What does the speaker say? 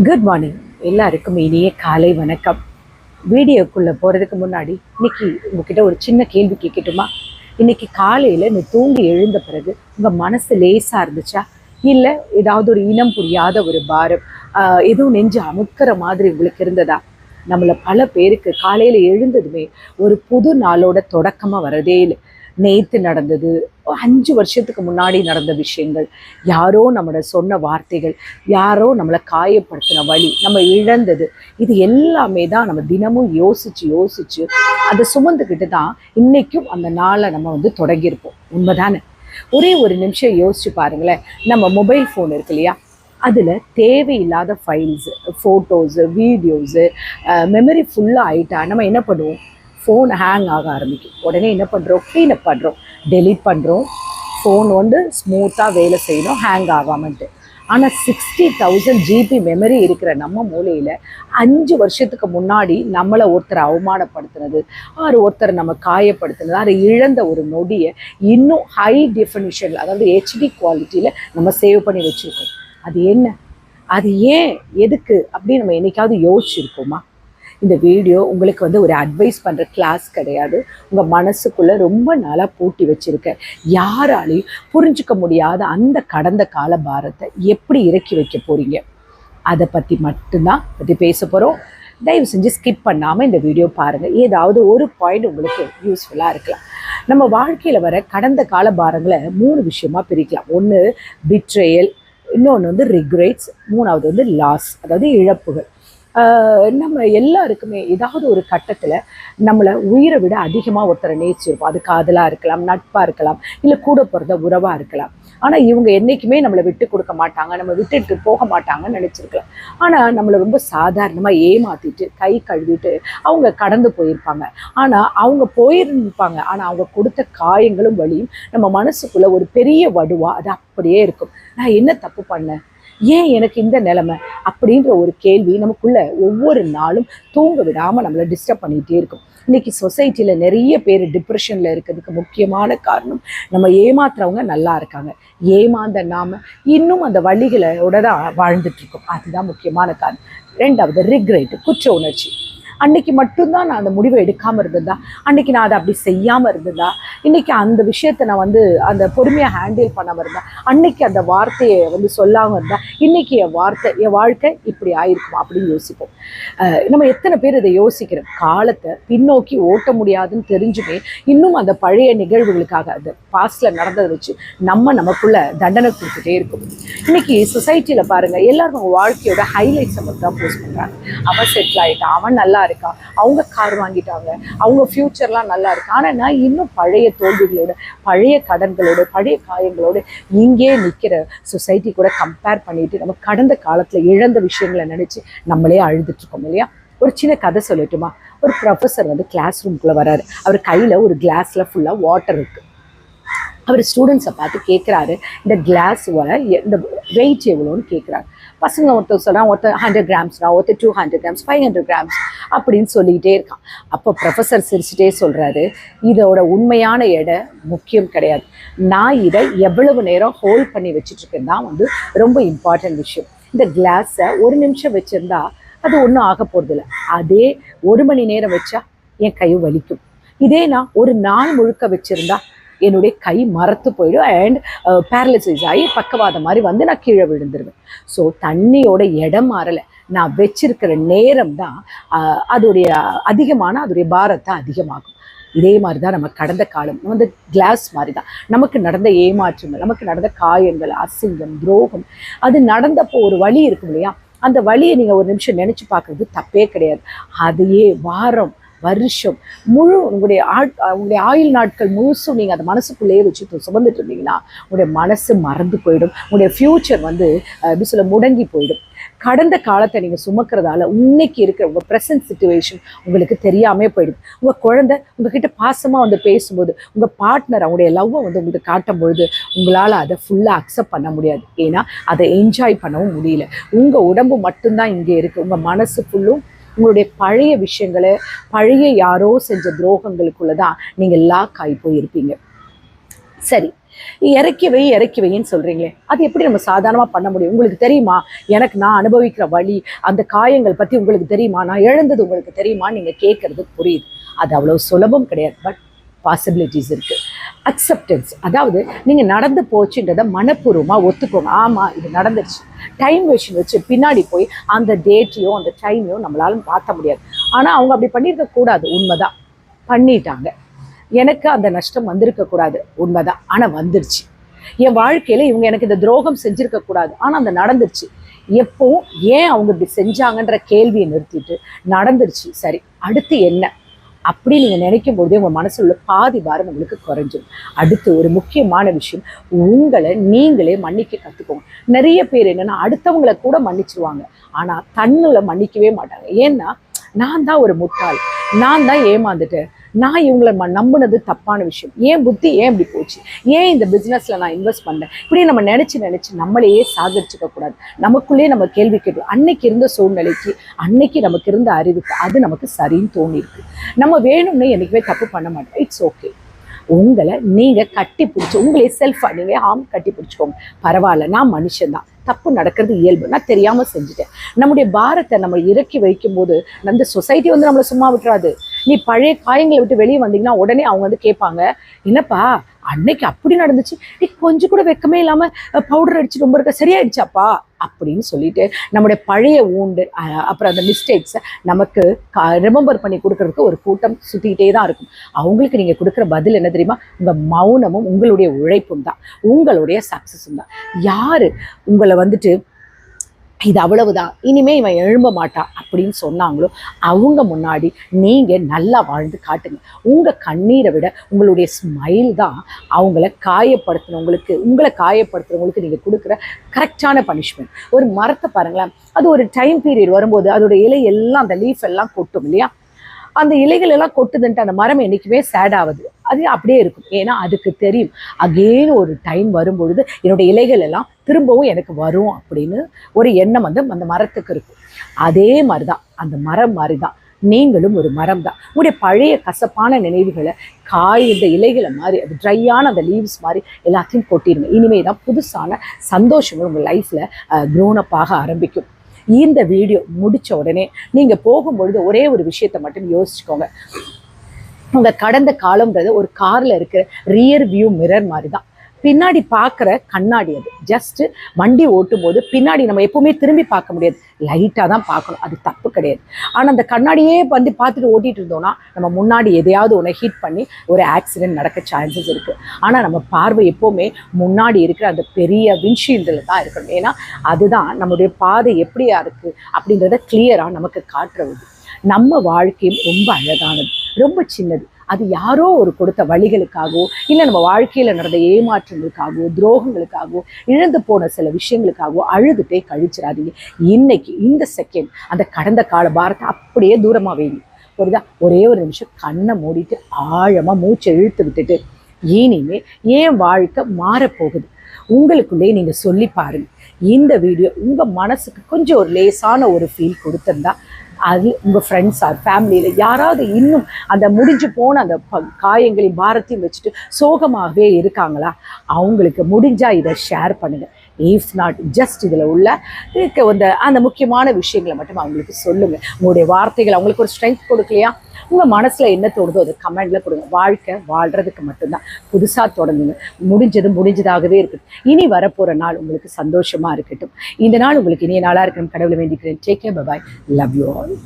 Good morning. எல்லாருக்கும் இனிய காலை வணக்கம். வீடியோக்குள்ளே போகிறதுக்கு முன்னாடி இன்னைக்கு உங்ககிட்ட ஒரு சின்ன கேள்வி கேட்கட்டுமா? இன்னைக்கு காலையில் நீ தூங்கி எழுந்த பிறகு உங்கள் மனசு லேசாக இருந்துச்சா, இல்லை ஏதாவது ஒரு இனம் புரியாத ஒரு பாரம் எதுவும் நெஞ்சு அமுக்கிற மாதிரி உங்களுக்கு இருந்ததா? நம்மளை பல பேருக்கு காலையில் எழுந்ததுமே ஒரு புது நாளோட தொடக்கமாக வரதே இல்லை. நேற்று நடந்தது, 5 வருஷத்துக்கு முன்னாடி நடந்த விஷயங்கள், யாரோ நம்மளை சொன்ன வார்த்தைகள், யாரோ நம்மளை காயப்படுத்தின வழி, நம்ம இழந்தது, இது எல்லாமே தான் நம்ம தினமும் யோசித்து யோசித்து அதை சுமந்துக்கிட்டு தான் இன்றைக்கும் அந்த நாளை நம்ம தொடங்கியிருப்போம். உண்மைதானே? ஒரே ஒரு நிமிஷம் யோசிச்சு பாருங்களேன். நம்ம மொபைல் ஃபோன் இருக்கு இல்லையா, அதில் தேவையில்லாத ஃபைல்ஸு, ஃபோட்டோஸு, வீடியோஸு, மெமரி ஃபுல்லாக ஆகிட்டா நம்ம என்ன பண்ணுவோம்? ஃபோன் ஹேங் ஆக ஆரம்பிக்கும். உடனே என்ன பண்ணுறோம்? க்ளீனப் பண்ணுறோம், டெலீட் பண்ணுறோம். ஃபோன் ஸ்மூத்தாக வேலை செய்யணும், ஹேங் ஆகாமன்ட்டு. ஆனால் 60,000 GB மெமரி இருக்கிற நம்ம மூலையில் 5 வருஷத்துக்கு முன்னாடி நம்மளை ஒருத்தரை அவமானப்படுத்தினது, ஒருத்தரை நம்ம காயப்படுத்தினது, அதை இழந்த ஒரு நொடியை இன்னும் ஹை டெஃபினிஷன், அதாவது HD குவாலிட்டியில் நம்ம சேவ் பண்ணி வச்சுருக்கோம். அது என்ன? அது ஏன், எதுக்கு அப்படின்னு நம்ம என்னைக்காவது யோசிச்சுருக்கோமா? இந்த வீடியோ உங்களுக்கு ஒரு அட்வைஸ் பண்ணுற கிளாஸ் கிடையாது. உங்கள் மனசுக்குள்ளே ரொம்ப நாளாக பூட்டி வச்சுருக்க, யாராலையும் புரிஞ்சிக்க முடியாத அந்த கடந்த கால பாரத்தை எப்படி இறக்கி வைக்க போகிறீங்க, அதை பற்றி மட்டும்தான் பேச போகிறோம். தயவு செஞ்சு ஸ்கிப் பண்ணாமல் இந்த வீடியோ பாருங்கள். ஏதாவது ஒரு பாயிண்ட் உங்களுக்கு யூஸ்ஃபுல்லாக இருக்கலாம். நம்ம வாழ்க்கையில் வர கடந்த கால பாரங்களை 3 விஷயமாக பிரிக்கலாம். ஒன்று பிட்ரேயல், இன்னொன்று ரிக்ரெட்ஸ், மூணாவது லாஸ், அதாவது இழப்புகள். நம்ம எல்லாருக்குமே ஏதாவது ஒரு கட்டத்தில் நம்மளை உயிரை விட அதிகமாக ஒருத்தரை நேசிச்சிருப்போம். அது காதலாக இருக்கலாம், நட்பாக இருக்கலாம், இல்லை கூட பிறந்த உறவாக இருக்கலாம். ஆனால் இவங்க என்றைக்குமே நம்மளை விட்டு கொடுக்க மாட்டாங்க, நம்ம விட்டுட்டு போக மாட்டாங்கன்னு நினச்சிருக்கலாம். ஆனால் நம்மளை ரொம்ப சாதாரணமாக ஏமாற்றிட்டு கை கழுவிட்டு அவங்க கடந்து போயிருப்பாங்க. ஆனால் அவங்க போயிருப்பாங்க, ஆனால் அவங்க கொடுத்த காயங்களும் வலியும் நம்ம மனசுக்குள்ளே ஒரு பெரிய வடுவாக அது அப்படியே இருக்கும். நான் என்ன தப்பு பண்ணேன், ஏன் எனக்கு இந்த நிலைமை அப்படின்ற ஒரு கேள்வி நமக்குள்ள ஒவ்வொரு நாளும் தூங்க விடாமல் நம்மளை டிஸ்டர்ப் பண்ணிகிட்டே இருக்கும். இன்னைக்கு சொசைட்டியில் நிறைய பேர் டிப்ரெஷனில் இருக்கிறதுக்கு முக்கியமான காரணம், நம்ம ஏமாத்துறவங்க நல்லா இருக்காங்க, ஏமாந்த நாம இன்னும் அந்த வழிகளோட தான் வாழ்ந்துட்டுருக்கோம். அதுதான் முக்கியமான காரணம். 2வது ரிக்ரெட், குற்ற உணர்ச்சி. அன்னைக்கு மட்டும்தான் நான் அந்த முடிவை எடுக்காமல் இருந்ததா, அன்னைக்கு நான் அதை அப்படி செய்யாமல் இருந்ததா, இன்னைக்கு அந்த விஷயத்தை நான் அந்த பொறுமையாக ஹேண்டில் பண்ணாமல் இருந்தா, அன்னைக்கு அந்த வார்த்தையை சொல்லாமல் இருந்தா, இன்னைக்கு என் வாழ்க்கை இப்படி ஆயிருக்குமா அப்படின்னு யோசிப்போம். நம்ம எத்தனை பேர் இதை யோசிக்கிறோம்? காலத்தை பின்னோக்கி ஓட்ட முடியாதுன்னு தெரிஞ்சுமே இன்னும் அந்த பழைய நிகழ்வுகளுக்காக, அந்த பாஸ்டில் நடந்ததை வச்சு நமக்குள்ள தண்டனை கொடுத்துட்டே இருக்கும். இன்னைக்கு சொசைட்டியில் பாருங்கள், எல்லாரும் அவங்க வாழ்க்கையோட ஹைலைட்ஸை மட்டும் தான் போஸ்ட் பண்ணுறாங்க. அவன் செட்டில் ஆகிட்டான், அவன் நல்லா இருக்கா, அவங்க கார் வாங்கிட்டாங்க, அவங்க ஃப்யூச்சர்லாம் நல்லா இருக்கு. ஆனால் நான் இன்னும் பழைய தோல்விகளோட, பழைய கடன்களோட, பழைய காயங்களோட இங்கே நிற்கிற சொசைட்டி கூட கம்பேர் பண்ணிட்டு நம்ம கடந்த காலத்தில் இழந்த விஷயங்களை நினச்சி நம்மளே அழுதுட்டு இருக்கோம் இல்லையா? ஒரு சின்ன கதை சொல்லட்டுமா? ஒரு ப்ரொஃபஸர் கிளாஸ் ரூம்குள்ளே வராரு. அவர் கையில் ஒரு கிளாஸில் ஃபுல்லாக வாட்டர் இருக்குது. அவர் ஸ்டூடெண்ட்ஸை பார்த்து கேட்குறாரு, இந்த கிளாஸோட இந்த வெயிட் எவ்வளோன்னு கேட்குறாரு. பசங்க ஒருத்தர் சொல்கிறான், ஒருத்தர் 100 கிராம்ஸ்னா, ஒருத்தர் 200 கிராம்ஸ், 500 கிராம்ஸ் அப்படின்னு சொல்லிக்கிட்டே இருக்கான். அப்போ ப்ரொஃபஸர் சிரிச்சுட்டே சொல்கிறாரு, இதோட உண்மையான எடை முக்கியம் கிடையாது, நான் இதை எவ்வளவு நேரம் ஹோல்ட் பண்ணி வச்சுட்ருக்கேன் தான் ரொம்ப இம்பார்ட்டன்ட் விஷயம். இந்த கிளாஸை 1 நிமிஷம் வச்சுருந்தா அது ஒன்றும் ஆக போகிறதில்ல, அதே 1 மணி நேரம் வச்சா என் கை வலிக்கும். இதே நான் ஒரு நாள் முழுக்க வச்சுருந்தா என்னுடைய கை மரத்து போயிடும் அண்ட் பேரலிசிஸ் ஆகி பக்கவாதம் மாதிரி நான் கீழே விழுந்துருவேன். ஸோ தண்ணியோட இடம் மாறலை, நான் வச்சிருக்கிற நேரம் தான் அதோடைய அதோடைய பாரத்தை அதிகமாகும். இதே மாதிரி தான் நம்ம கடந்த காலம் கிளாஸ் மாதிரி தான். நமக்கு நடந்த ஏமாற்றங்கள், நமக்கு நடந்த காயங்கள், அசிங்கம், துரோகம், அது நடந்தப்போ ஒரு வலி இருக்கும் இல்லையா? அந்த வலியை நீங்கள் ஒரு நிமிஷம் நினச்சி பார்க்குறது தப்பே கிடையாது. அதையே வாரம், வருஷம் முழு உங்களுடைய ஆயுள் நாட்கள் முழுசும் நீங்கள் அந்த மனசுக்குள்ளேயே வச்சு சுமந்துட்டு இருந்தீங்கன்னா உங்களுடைய மனசு மறந்து போயிடும். உங்களுடைய ஃப்யூச்சர் எப்படி சொல்ல முடங்கி போயிடும். கடந்த காலத்தை நீங்கள் சுமக்கிறதால இன்னைக்கு இருக்கிற உங்கள் ப்ரெசன்ட் சிச்சுவேஷன் உங்களுக்கு தெரியாமே போயிடும். உங்கள் குழந்தை உங்ககிட்ட பாசமாக பேசும்போது, உங்கள் பார்ட்னர் அவங்களுடைய லவ்வை உங்களுக்கு காட்டும் பொழுது உங்களால் அதை ஃபுல்லாக அக்செப்ட் பண்ண முடியாது. ஏன்னா அதை என்ஜாய் பண்ணவும் முடியல. உங்கள் உடம்பு மட்டும்தான் இங்கே இருக்குது, உங்கள் மனசு ஃபுல்லும் உங்களுடைய பழைய விஷயங்களை, பழைய யாரோ செஞ்ச துரோகங்களுக்குள்ள தான் நீங்கள் லாக் ஆகி போயிருப்பீங்க. சரி, இறக்கி வைன்னு சொல்றீங்களே, அது எப்படி நம்ம சாதாரணமா பண்ண முடியும்? உங்களுக்கு தெரியுமா? நான் அனுபவிக்கிற வலி, அந்த காயங்கள் பத்தி உங்களுக்கு தெரியுமா? நான் இழந்தது உங்களுக்கு தெரியுமா? நீங்க கேட்கறது புரியுது. அது அவ்வளவு சுலபம் கிடையாது. பட் பாசிபிலிட்டிஸ் இருக்கு. அக்செப்டன்ஸ், அதாவது நீங்க நடந்து போச்சுன்றதை மனப்பூர்வமா ஒத்துக்கோங்க. ஆமா, இது நடந்துருச்சு. டைம் வேஷன் வச்சு பின்னாடி போய் அந்த டேட்டையோ அந்த டைமையோ நம்மளால மாற்ற முடியாது. ஆனா அவங்க அப்படி பண்ணியிருக்க கூடாது, உண்மைதான். பண்ணிட்டாங்க. எனக்கு அந்த நஷ்டம் வந்திருக்க கூடாது, உண்மைதான். ஆனா வந்துருச்சு. என் வாழ்க்கையில இவங்க எனக்கு இந்த துரோகம் செஞ்சிருக்க கூடாது, ஆனா அந்த நடந்துருச்சு. எப்பவும் ஏன் அவங்க இப்படி செஞ்சாங்கன்ற கேள்வியை நிறுத்திட்டு நடந்துருச்சு, சரி அடுத்து என்ன அப்படி நீங்க நினைக்கும் பொழுதே உங்க மனசுல உள்ள பாதி பாரம் உங்களுக்கு குறைஞ்சிடும். அடுத்து ஒரு முக்கியமான விஷயம், உங்களை நீங்களே மன்னிக்க கத்துக்கோங்க. நிறைய பேர் என்னன்னா அடுத்தவங்களை கூட மன்னிச்சிருவாங்க, ஆனா தன்னுல மன்னிக்கவே மாட்டாங்க. ஏன்னா நான் தான் ஒரு முட்டாள், நான் தான் ஏமாந்துட்டேன், நான் இவங்களை நம்பினது தப்பான விஷயம், ஏன் புத்தி ஏன் இப்படி போச்சு, ஏன் இந்த பிஸ்னஸ்ல நான் இன்வெஸ்ட் பண்ணேன், இப்படி நம்ம நினைச்சு நம்மளையே சாகரிச்சுக்க கூடாது. நமக்குள்ளேயே நம்ம கேள்வி கேட்கணும். அன்னைக்கு இருந்த சூழ்நிலைக்கு, அன்னைக்கு நமக்கு இருந்த அறிவுக்கு அது நமக்கு சரின்னு தோணிருக்கு. நம்ம வேணும்னு என்னைக்குமே தப்பு பண்ண மாட்டோம். It's okay. உங்களை நீங்க கட்டி பிடிச்சி உங்களே செல்ஃபா நீங்க கட்டி பிடிச்சிக்கோங்க. பரவாயில்ல, நான் மனுஷன்தான், தப்பு நடக்கிறது இயல்பு, நான் தெரியாம செஞ்சுட்டேன். நம்முடைய பாரத்தை நம்ம இறக்கி வைக்கும் போது அந்த சொசைட்டி நம்மளை சும்மா விட்டுறாது. நீ பழைய காயங்களை விட்டு வெளியே வந்தீங்கன்னா உடனே அவங்க கேட்பாங்க, என்னப்பா அன்னைக்கு அப்படி நடந்துச்சு, நீ கொஞ்சம் கூட வெக்கமே இல்லாம பவுடர் அடிச்சு ரொம்ப இருக்க, சரியாயிடுச்சாப்பா அப்படின்னு சொல்லிட்டு நம்முடைய பழைய ஊண்டு அப்புறம் அந்த மிஸ்டேக்ஸை நமக்கு ரிமெம்பர் பண்ணி கொடுக்கறதுக்கு ஒரு கூட்டம் சுத்திக்கிட்டே தான் இருக்கும். அவங்களுக்கு நீங்க கொடுக்குற பதில் என்ன தெரியுமா? உங்க மௌனமும் உங்களுடைய உழைப்பும் தான், உங்களுடைய சக்சஸும் தான். யாரு உங்களை இது அவ்வளவுதான், இனிமே இவன் எழும்ப மாட்டான் அப்படின்னு சொன்னாங்களோ அவங்க முன்னாடி நீங்க நல்லா வாழ்ந்து காட்டுங்க. உங்க கண்ணீரை விட உங்களுடைய ஸ்மைல் தான் உங்களை காயப்படுத்துறவங்களுக்கு நீங்க கொடுக்குற கரெக்டான பனிஷ்மெண்ட். ஒரு மரத்தை பாருங்களேன், அது ஒரு டைம் பீரியட் வரும்போது அதோட இலை எல்லாம், அந்த லீஃப் எல்லாம் கொட்டும் இல்லையா? அந்த இலைகள் எல்லாம் கொட்டுதுன்ட்டு அந்த மரம் என்றைக்குமே சேட் ஆகுது, அது அப்படியே இருக்கும். ஏன்னா அதுக்கு தெரியும், அகெயின் ஒரு டைம் வரும்பொழுது என்னுடைய இலைகள் எல்லாம் திரும்பவும் எனக்கு வரும் அப்படின்னு ஒரு எண்ணம் அந்த மரத்துக்கு இருக்கும். அதே மாதிரிதான், அந்த மரம் மாதிரிதான் நீங்களும் ஒரு மரம் தான். உங்களுடைய பழைய கசப்பான நினைவுகளை காய்ந்த இலைகளை மாதிரி, அது ட்ரையான அந்த லீவ்ஸ் மாதிரி எல்லாத்தையும் கொட்டிடுங்க. இனிமே தான் புதுசான சந்தோஷங்கள் உங்கள் லைஃப்பில் க்ரோனப் ஆக ஆரம்பிக்கும். இந்த வீடியோ முடிச்ச உடனே நீங்க போகும்பொழுது ஒரே ஒரு விஷயத்தை மட்டும் யோசிச்சுக்கோங்க. உங்க கடந்த காலம்ன்றது ஒரு கார்ல இருக்கிற ரியர் வியூ மிரர் மாதிரி தான். பின்னாடி பார்க்குற கண்ணாடி அது. ஜஸ்ட்டு வண்டி ஓட்டும் போது பின்னாடி நம்ம எப்பவுமே திரும்பி பார்க்க முடியாது, லைட்டாக தான் பார்க்கணும், அது தப்பு கிடையாது. ஆனால் அந்த கண்ணாடியே பார்த்துட்டு ஓட்டிகிட்டு இருந்தோம்னா நம்ம முன்னாடி எதையாவது ஒன்று ஹீட் பண்ணி ஒரு ஆக்சிடென்ட் நடக்க சான்சஸ் இருக்குது. ஆனால் நம்ம பார்வை எப்போவுமே முன்னாடி இருக்கிற அந்த பெரிய விண்ட்ஷீல்டில் தான் இருக்கணும். ஏன்னா அதுதான் நம்முடைய பாதை எப்படியா இருக்குது அப்படின்றத கிளியராக நமக்கு காட்டுறது. நம்ம வாழ்க்கையும் ரொம்ப அழகானது, ரொம்ப சின்னது. அது யாரோ ஒரு கொடுத்த வழிகளுக்காகவோ, இல்லை நம்ம வாழ்க்கையில் நடந்த ஏமாற்றங்களுக்காகவோ, துரோகங்களுக்காகவோ, இழந்து போன சில விஷயங்களுக்காகவோ அழுதுட்டே கழிச்சிடாதீங்க. இன்னைக்கு இந்த செகண்ட் அந்த கடந்த கால பாரத்தை அப்படியே தூரமாக வைங்க. ஒரே ஒரு நிமிஷம் கண்ணை மூடிட்டு ஆழமாக மூச்சை இழுத்து விட்டுட்டு, இனிமே ஏன் வாழ்க்கை மாறப்போகுது உங்களுக்குள்ளே நீங்க சொல்லி பாருங்க. இந்த வீடியோ உங்க மனசுக்கு கொஞ்சம் ஒரு லேசான ஒரு ஃபீல் கொடுத்திருந்தா, அது உங்கள் ஃப்ரெண்ட்ஸ் ஆர் ஃபேமிலியில் யாராவது இன்னும் அந்த முடிஞ்சு போன அந்த காயங்களையும் பாரத்தையும் வச்சுட்டு சோகமாகவே இருக்காங்களா, அவங்களுக்கு முடிஞ்சால் இதை ஷேர் பண்ணுங்கள். இஃப் நாட், ஜஸ்ட் இதில் உள்ள அந்த முக்கியமான விஷயங்களை மட்டும் அவங்களுக்கு சொல்லுங்கள். உங்களுடைய வார்த்தைகள் அவங்களுக்கு ஒரு ஸ்ட்ரென்த் கொடுக்கலையா, உங்கள் மனசில் என்ன தோணுதோ அதை கமெண்டில் கொடுங்க. வாழ்க்கை வாழ்கிறதுக்கு மட்டும்தான். புதுசாக தொடங்குங்க. முடிஞ்சதாகவே இருக்கட்டும். இனி வரப்போகிற நாள் உங்களுக்கு சந்தோஷமாக இருக்கட்டும். இந்த நாள் உங்களுக்கு இனிய நாளாக இருக்கணும் கடவுளை வேண்டிக்கிறேன். Take care, bye bye, love you all.